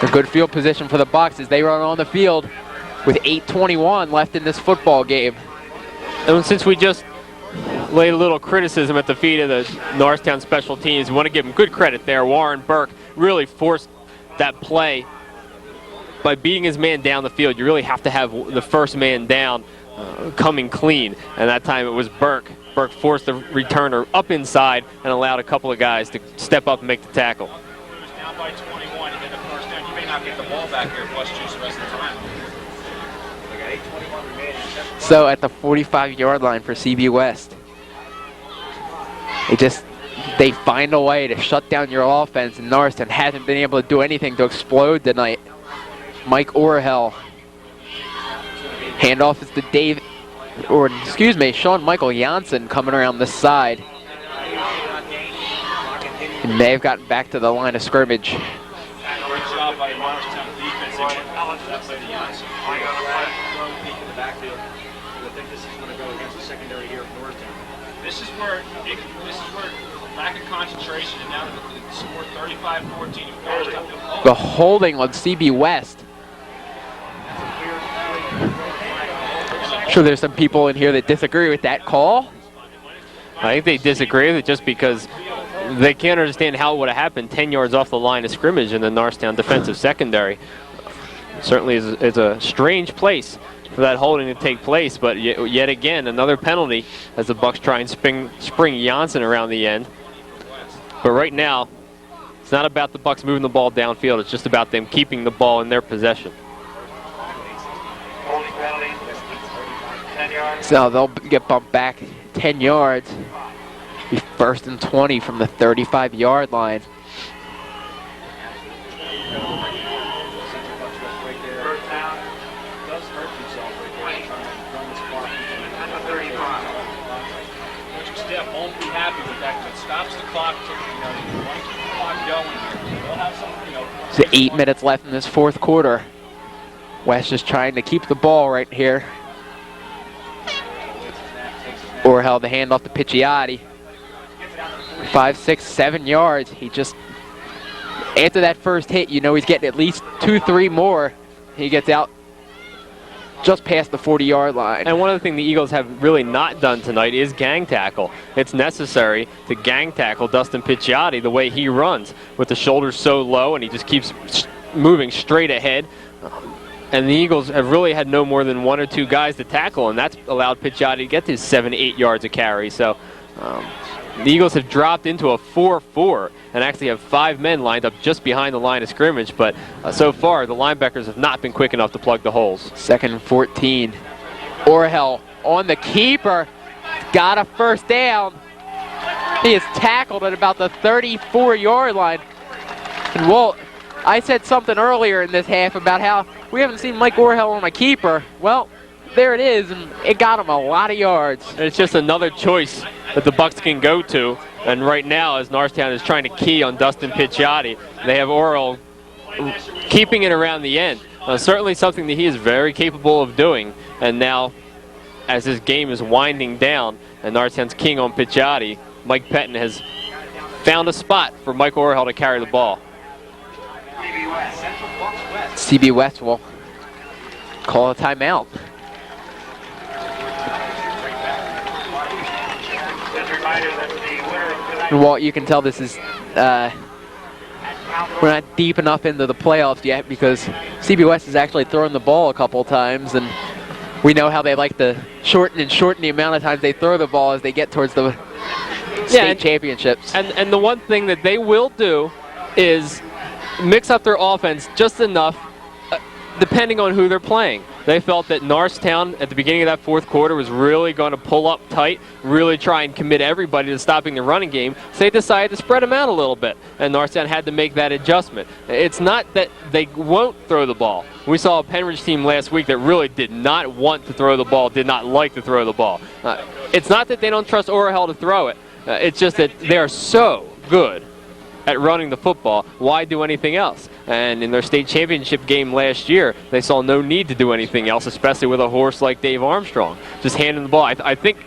A good field position for the Bucks as they run on the field with 8:21 left in this football game. And since we just laid a little criticism at the feet of the Norristown special teams, we want to give them good credit there. Warren Burke really forced that play by beating his man down the field. You really have to have the first man down coming clean, and that time it was Burke. Burke forced the returner up inside and allowed a couple of guys to step up and make the tackle. Down by 21 and get the first down. You may not get the ball back here plus juice the rest of the time. They got 8:21 remaining. So at the 45-yard line for CB West, they find a way to shut down your offense, and Norristown hasn't been able to do anything to explode tonight. Mike Orhel. Handoff is to Sean Michael Janssen coming around this side. And they've gotten back to the line of scrimmage. Great job by Norristown defense. I think this is going to go against the secondary here of Norristown. This is where lack of concentration, and now the score 35-14. The holding on CB West. I'm sure there's some people in here that disagree with that call. I think they disagree with it just because they can't understand how it would have happened 10 yards off the line of scrimmage in the Norristown defensive secondary. Certainly is a strange place for that holding to take place, but yet again, another penalty as the Bucks try and spring Janssen around the end. But right now, it's not about the Bucks moving the ball downfield. It's just about them keeping the ball in their possession. So they'll get bumped back 10 yards. Be 1st and 20 from the 35-yard line. So 8 minutes left in this fourth quarter. West just trying to keep the ball right here. Orhel the handoff to Picciotti. 5, 6, 7 yards. He just, after that first hit, you know he's getting at least 2, 3 more. He gets out just past the 40-yard line. And one of the things the Eagles have really not done tonight is gang tackle. It's necessary to gang tackle Dustin Picciotti the way he runs, with the shoulders so low, and he just keeps moving straight ahead. And the Eagles have really had no more than 1 or 2 guys to tackle, and that's allowed Picciotti to get to 7, 8 yards of carry. So the Eagles have dropped into a 4-4 and actually have 5 men lined up just behind the line of scrimmage. But so far, the linebackers have not been quick enough to plug the holes. 2nd and 14. Orhel on the keeper. Got a first down. He is tackled at about the 34-yard line. And Walt, I said something earlier in this half about how we haven't seen Mike Orhel on a keeper. Well, there it is, and it got him a lot of yards. And it's just another choice that the Bucks can go to. And right now, as Norristown is trying to key on Dustin Picciotti, they have Orhel keeping it around the end. Certainly something that he is very capable of doing. And now, as this game is winding down and Norristown's keying on Picciotti, Mike Pettin has found a spot for Mike Orhel to carry the ball. CB West will call a timeout. And Walt, you can tell this is, we're not deep enough into the playoffs yet because CB West has actually thrown the ball a couple times, and we know how they like to shorten the amount of times they throw the ball as they get towards the state championships. And the one thing that they will do is mix up their offense just enough depending on who they're playing. They felt that Norristown at the beginning of that fourth quarter was really going to pull up tight, really try and commit everybody to stopping the running game, so they decided to spread them out a little bit, and Norristown had to make that adjustment. It's not that they won't throw the ball. We saw a Penridge team last week that really did not want to throw the ball, did not like to throw the ball. It's not that they don't trust Orhel to throw it. It's just that they are so good at running the football. Why do anything else? And in their state championship game last year, they saw no need to do anything else, especially with a horse like Dave Armstrong. Just handing the ball. I think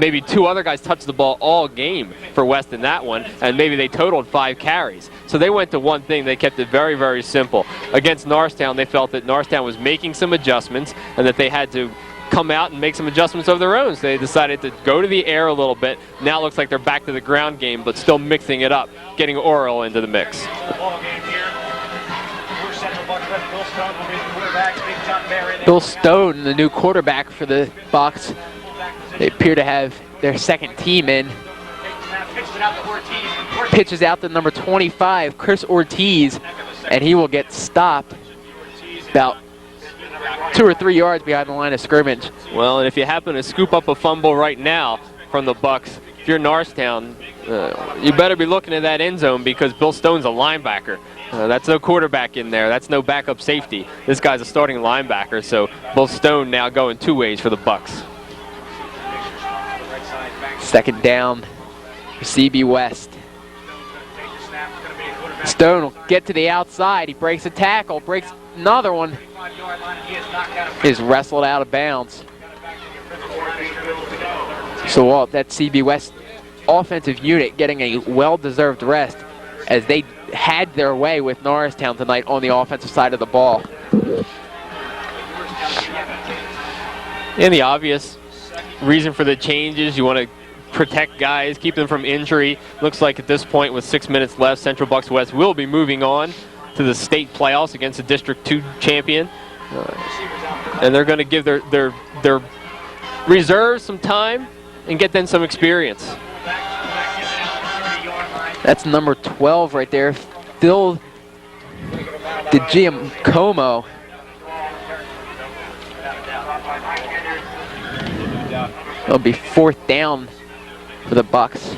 maybe 2 other guys touched the ball all game for West in that one, and maybe they totaled 5 carries. So they went to one thing. They kept it very, very simple. Against Norristown, they felt that Norristown was making some adjustments and that they had to come out and make some adjustments of their own. So they decided to go to the air a little bit. Now it looks like they're back to the ground game, but still mixing it up, getting Oral into the mix. Bill Stone, the new quarterback for the Bucks. They appear to have their second team in. Pitches out to number 25, Chris Ortiz, and he will get stopped about 2 or 3 yards behind the line of scrimmage. Well, and if you happen to scoop up a fumble right now from the Bucks, if you're Norristown, you better be looking at that end zone because Bill Stone's a linebacker. That's no quarterback in there. That's no backup safety. This guy's a starting linebacker, so Bill Stone now going 2 ways for the Bucks. Second down for CB West. Stone will get to the outside. He breaks a tackle, breaks another one. Is wrestled out of bounds. So Walt, that CB West offensive unit getting a well-deserved rest as they had their way with Norristown tonight on the offensive side of the ball. And the obvious reason for the changes, you want to protect guys, keep them from injury. Looks like at this point with 6 minutes left, Central Bucks West will be moving on to the state playoffs against the District 2 champion. And they're going to give their reserves some time and get them some experience. That's number 12 right there, Phil DiGiacomo. It'll be 4th down for the Bucks.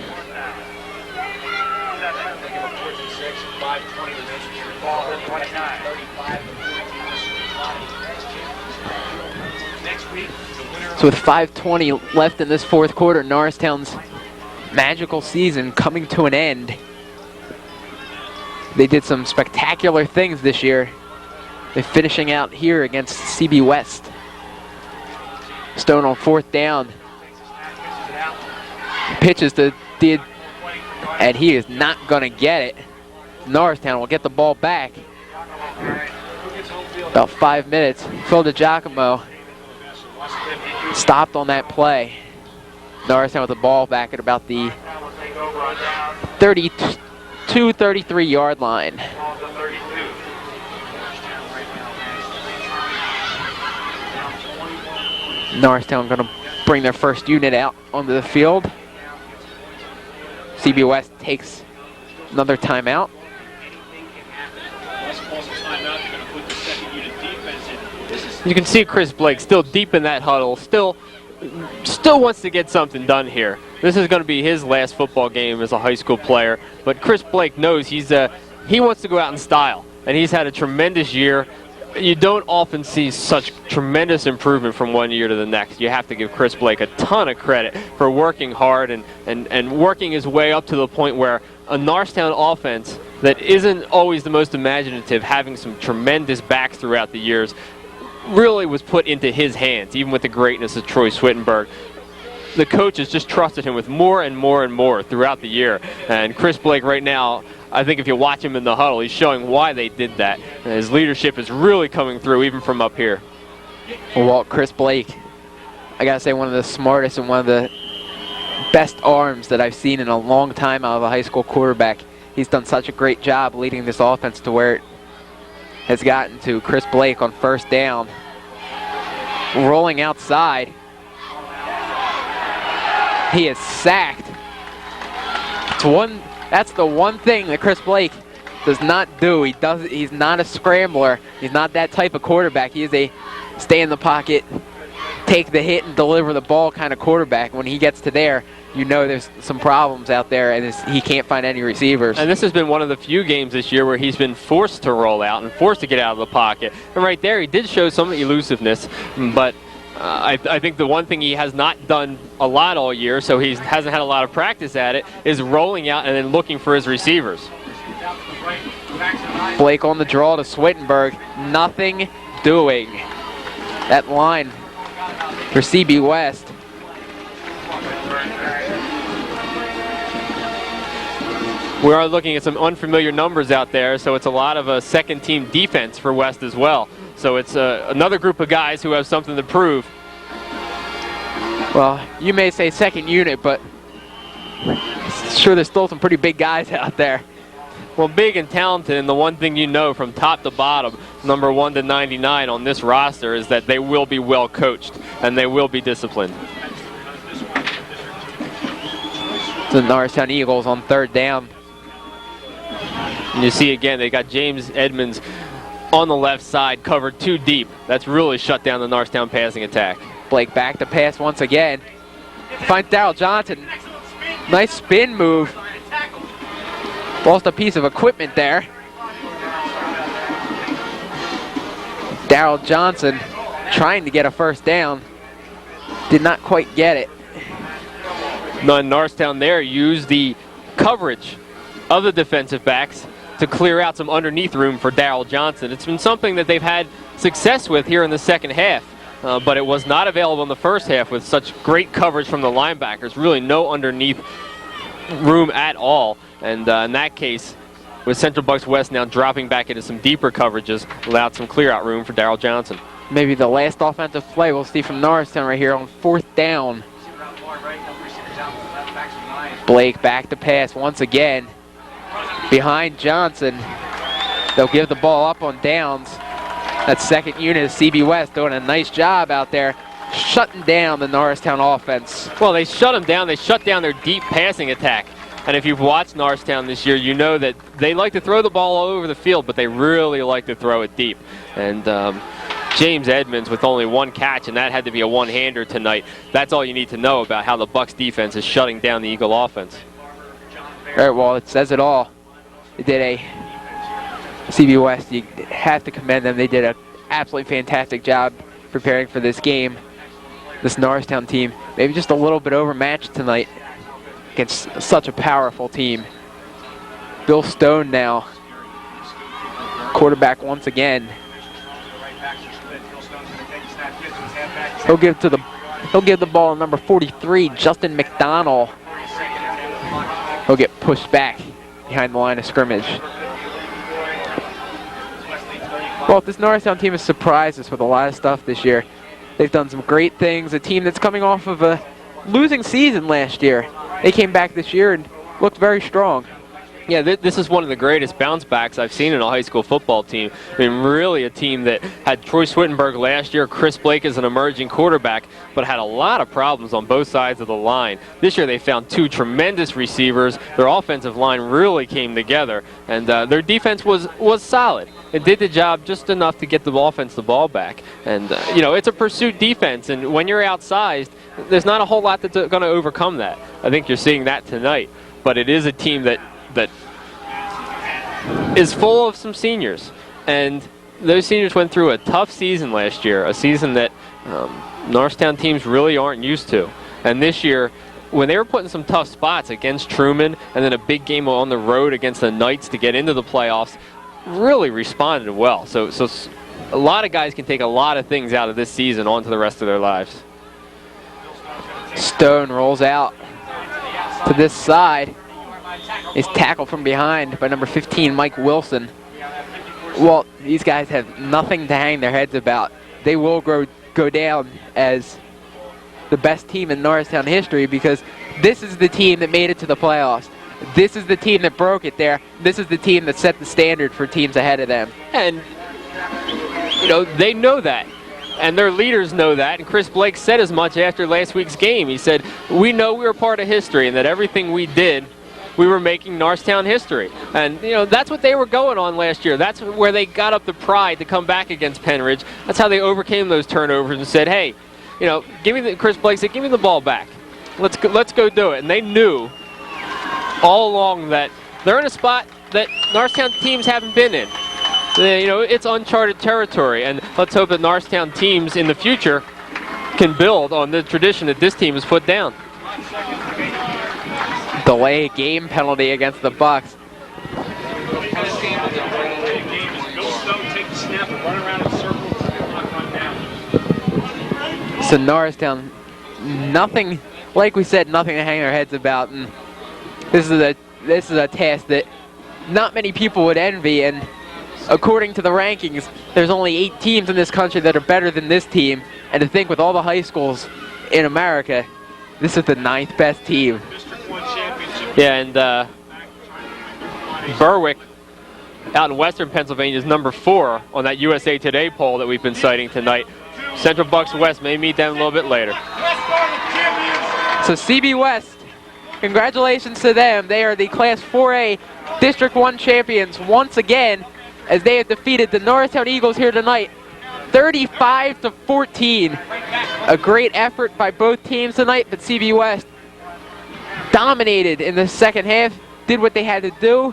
So with 5:20 left in this 4th quarter, Norristown's magical season coming to an end. They did some spectacular things this year. They're finishing out here against CB West. Stone on 4th down. Pitches to Did, and he is not going to get it. Norristown will get the ball back. About 5 minutes. Phil DiGiacomo stopped on that play. Norristown with the ball back at about the 32, 33 yard line. Norristown going to bring their first unit out onto the field. CB West takes another timeout. You can see Chris Blake still deep in that huddle, still wants to get something done here. This is going to be his last football game as a high school player, but Chris Blake knows he wants to go out in style, and he's had a tremendous year. You don't often see such tremendous improvement from one year to the next. You have to give Chris Blake a ton of credit for working hard and working his way up to the point where a Norristown offense that isn't always the most imaginative, having some tremendous backs throughout the years, really was put into his hands, even with the greatness of Troy Swittenberg. The coaches just trusted him with more and more and more throughout the year. And Chris Blake right now, I think if you watch him in the huddle, he's showing why they did that. And his leadership is really coming through even from up here. Well, Walt, Chris Blake, I got to say one of the smartest and one of the best arms that I've seen in a long time out of a high school quarterback. He's done such a great job leading this offense to where it has gotten to. Chris Blake on 1st down. Rolling outside. He is sacked. That's the one thing that Chris Blake does not do. He's not a scrambler. He's not that type of quarterback. He is a stay in the pocket, take the hit and deliver the ball kind of quarterback. When he gets to there, you know there's some problems out there, and he can't find any receivers. And this has been one of the few games this year where he's been forced to roll out and forced to get out of the pocket. And right there, he did show some elusiveness, but I think the one thing he has not done a lot all year, so he hasn't had a lot of practice at it, is rolling out and then looking for his receivers. Blake on the draw to Swittenberg. Nothing doing. That line for CB West. We are looking at some unfamiliar numbers out there, so it's a lot of a second-team defense for West as well. So it's another group of guys who have something to prove. Well, you may say second unit, but sure there's still some pretty big guys out there. Well, big and talented, and the one thing you know from top to bottom, number 1 to 99 on this roster, is that they will be well coached and they will be disciplined. The Norristown Eagles on third down. And you see again, they got James Edmonds on the left side, covered too deep. That's really shut down the Norristown passing attack. Blake back to pass once again. Finds Darryl Johnson. Nice spin move. Lost a piece of equipment there. Darryl Johnson trying to get a first down. Did not quite get it. Norristown there used the coverage of the defensive backs to clear out some underneath room for Darryl Johnson. It's been something that they've had success with here in the second half, but it was not available in the first half with such great coverage from the linebackers. Really no underneath room at all. And in that case, with Central Bucks West now dropping back into some deeper coverages, allowed some clear out room for Darryl Johnson. Maybe the last offensive play we'll see from Norristown right here on fourth down. Blake back to pass once again. Behind Johnson. They'll give the ball up on downs. That second unit of CB West doing a nice job out there, shutting down the Norristown offense. Well, they shut them down. They shut down their deep passing attack. And if you've watched Norristown this year, you know that they like to throw the ball all over the field, but they really like to throw it deep. And James Edmonds with only one catch, and that had to be a one-hander tonight. That's all you need to know about how the Bucks defense is shutting down the Eagle offense. All right, well, it says it all. They did a CB West, you have to commend them. They did an absolutely fantastic job preparing for this game. This Norristown team, maybe just a little bit overmatched tonight against such a powerful team. Bill Stone now, quarterback once again. He'll give the ball to number 43, Justin McDonald. He'll get pushed back behind the line of scrimmage. Well, this Norristown team has surprised us with a lot of stuff this year. They've done some great things. A team that's coming off of a losing season last year. They came back this year and looked very strong. Yeah, this is one of the greatest bounce backs I've seen in a high school football team. I mean, really a team that had Troy Swittenberg last year, Chris Blake as an emerging quarterback, but had a lot of problems on both sides of the line. This year they found two tremendous receivers. Their offensive line really came together, and their defense was solid. It did the job just enough to get the offense the ball back. And, you know, it's a pursuit defense, and when you're outsized, there's not a whole lot that's going to overcome that. I think you're seeing that tonight. But it is a team that is full of some seniors, and those seniors went through a tough season last year, a season that Norristown teams really aren't used to. And this year, when they were put in some tough spots against Truman and then a big game on the road against the Knights to get into the playoffs, really responded well. So a lot of guys can take a lot of things out of this season onto the rest of their lives. Stone rolls out to this side. Is tackled from behind by number 15, Mike Wilson. Well, these guys have nothing to hang their heads about. They will go down as the best team in Norristown history because this is the team that made it to the playoffs. This is the team that broke it there. This is the team that set the standard for teams ahead of them. And, you know, they know that. And their leaders know that. And Chris Blake said as much after last week's game. He said, we know we were part of history and that everything we did, we were making Norristown history. And, you know, that's what they were going on last year. That's where they got up the pride to come back against Penridge. That's how they overcame those turnovers and said, hey, you know, Chris Blake said, give me the ball back. Let's go do it. And they knew all along that they're in a spot that Norristown teams haven't been in. You know, it's uncharted territory. And let's hope that Norristown teams in the future can build on the tradition that this team has put down. Delay game penalty against the Bucks. So Norristown, nothing, like we said, nothing to hang our heads about, and this is a task that not many people would envy. And according to the rankings, there's only 8 teams in this country that are better than this team. And to think with all the high schools in America, this is the 9th best team. Yeah, and Berwick out in Western Pennsylvania is number 4 on that USA Today poll that we've been citing tonight. Central Bucks West may meet them a little bit later. So CB West, congratulations to them. They are the Class 4A District 1 champions once again, as they have defeated the Norristown Eagles here tonight, 35-14. A great effort by both teams tonight, but CB West dominated in the second half, did what they had to do.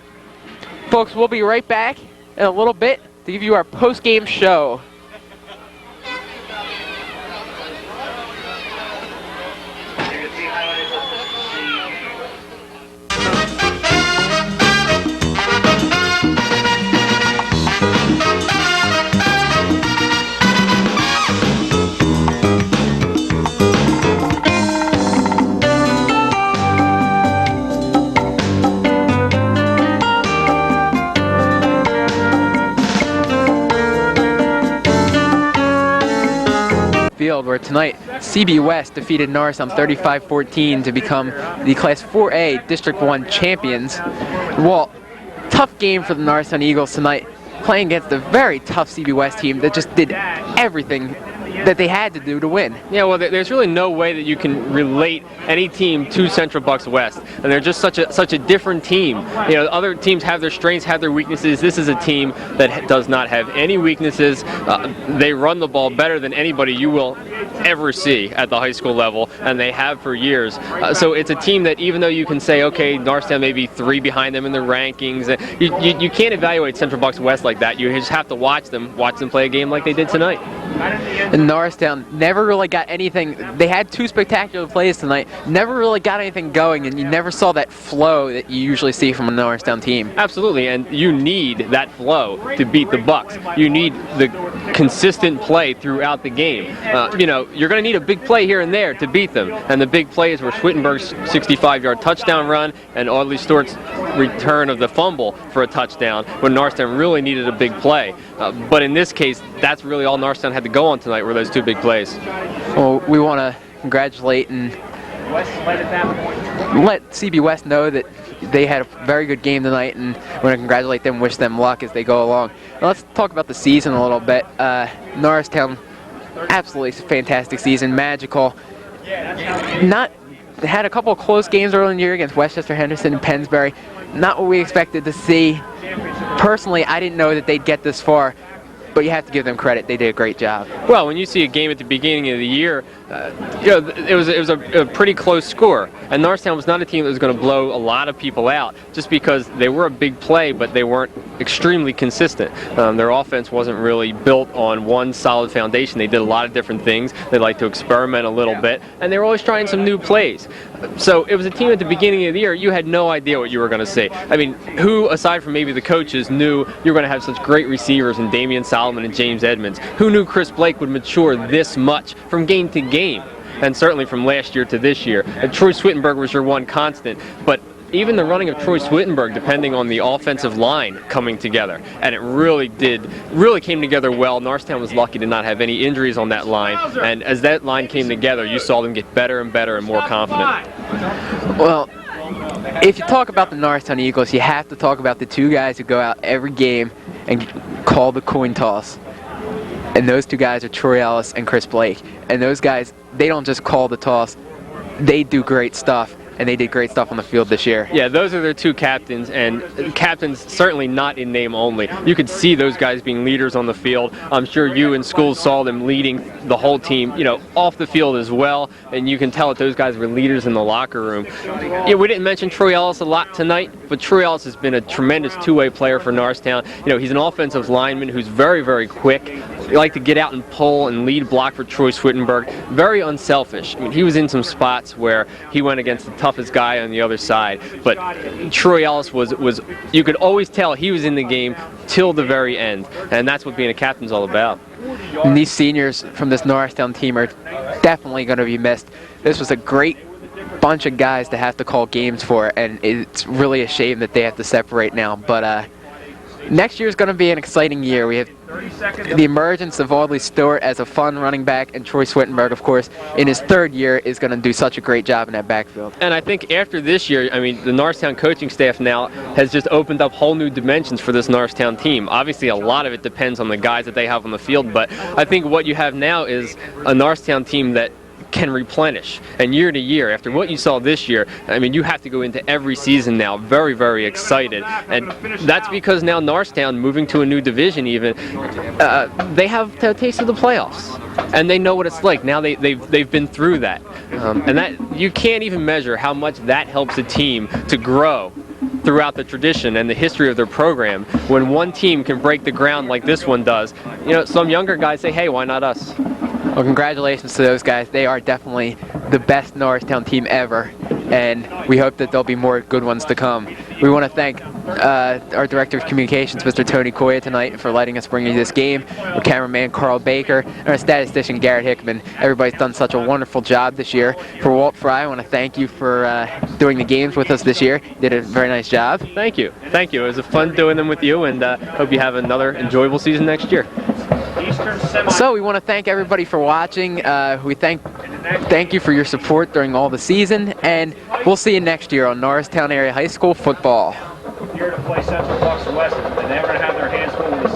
Folks, we'll be right back in a little bit to give you our post-game show. Field, where tonight CB West defeated Norristown 35-14 to become the Class 4A District 1 champions. Well, tough game for the Norristown Eagles tonight, playing against a very tough CB West team that just did everything that they had to do to win. Yeah, well, there's really no way that you can relate any team to Central Bucks West, and they're just such a different team. You know, other teams have their strengths, have their weaknesses. This is a team that does not have any weaknesses. They run the ball better than anybody you will ever see at the high school level, and they have for years. So it's a team that, even though you can say, okay, Norristown may be 3 behind them in the rankings, you can't evaluate Central Bucks West like that. You just have to watch them play a game like they did tonight. And Norristown never really got anything. They had 2 spectacular plays tonight, never really got anything going, and you never saw that flow that you usually see from a Norristown team. Absolutely, and you need that flow to beat the Bucks. You need the consistent play throughout the game. You know, you're going to need a big play here and there to beat them, and the big plays were Schwittenberg's 65-yard touchdown run and Audley Stewart's return of the fumble for a touchdown when Norristown really needed a big play. But in this case, that's really all Norristown had to go on tonight, were those 2 big plays. Well, we want to congratulate and let CB West know that they had a very good game tonight, and we want to congratulate them, wish them luck as they go along. Now let's talk about the season a little bit. Norristown, absolutely fantastic season, magical. They had a couple of close games early in the year against Westchester, Henderson, and Pennsbury. Not what we expected to see. Personally, I didn't know that they'd get this far, but you have to give them credit. They did a great job. Well, when you see a game at the beginning of the year, you know, it was a pretty close score. And Norristown was not a team that was going to blow a lot of people out just because they were a big play, but they weren't extremely consistent. Their offense wasn't really built on one solid foundation. They did a lot of different things. They like to experiment a little bit, and they were always trying some new plays. So it was a team at the beginning of the year, you had no idea what you were going to see. I mean, who, aside from maybe the coaches, knew you were going to have such great receivers in Damian Solomon and James Edmonds? Who knew Chris Blake would mature this much from game to game? And certainly from last year to this year. And Troy Swittenberg was your one constant, but even the running of Troy Swittenberg, depending on the offensive line coming together, and it really came together well. Norristown was lucky to not have any injuries on that line, and as that line came together, you saw them get better and better and more confident. Well, if you talk about the Norristown Eagles, you have to talk about the 2 guys who go out every game and call the coin toss. And those 2 guys are Troy Ellis and Chris Blake. And those guys, they don't just call the toss, they do great stuff. And they did great stuff on the field this year. Yeah, those are their 2 captains, and captains certainly not in name only. You could see those guys being leaders on the field. I'm sure you in school saw them leading the whole team, you know, off the field as well, and you can tell that those guys were leaders in the locker room. Yeah, we didn't mention Troy Ellis a lot tonight, but Troy Ellis has been a tremendous 2-way player for Norristown. You know, he's an offensive lineman who's very, very quick. He liked to get out and pull and lead block for Troy Swittenberg. Very unselfish. I mean, he was in some spots where he went against the toughest guy on the other side, but Troy Ellis was you could always tell he was in the game till the very end, and that's what being a captain's all about. And these seniors from this Norristown team are definitely going to be missed. This was a great bunch of guys to have to call games for, and it's really a shame that they have to separate now. But next year is going to be an exciting year. We have the emergence of Audley Stewart as a fun running back, and Troy Swittenberg, of course, in his third year is going to do such a great job in that backfield. And I think after this year, I mean, the Norristown coaching staff now has just opened up whole new dimensions for this Norristown team. Obviously, a lot of it depends on the guys that they have on the field, but I think what you have now is a Norristown team that can replenish. And year to year, after what you saw this year, I mean, you have to go into every season now very, very excited. And that's because now Norristown, moving to a new division even, they have a taste of the playoffs. And they know what it's like. Now they've been through that. And that you can't even measure how much that helps a team to grow throughout the tradition and the history of their program. When one team can break the ground like this one does, you know, some younger guys say, hey, why not us? Well, congratulations to those guys. They are definitely the best Norristown team ever, and we hope that there'll be more good ones to come. We want to thank our Director of Communications, Mr. Tony Coya, tonight for letting us bring you this game, our cameraman Carl Baker, and our statistician Garrett Hickman. Everybody's done such a wonderful job this year. For Walt Fry, I want to thank you for doing the games with us this year. You did a very nice job. Thank you. Thank you. It was fun doing them with you, and hope you have another enjoyable season next year. So we want to thank everybody for watching. We thank you for your support during all the season, and we'll see you next year on Norristown Area High School football. Here to play Central Bucks West, and they're going to have their hands full with the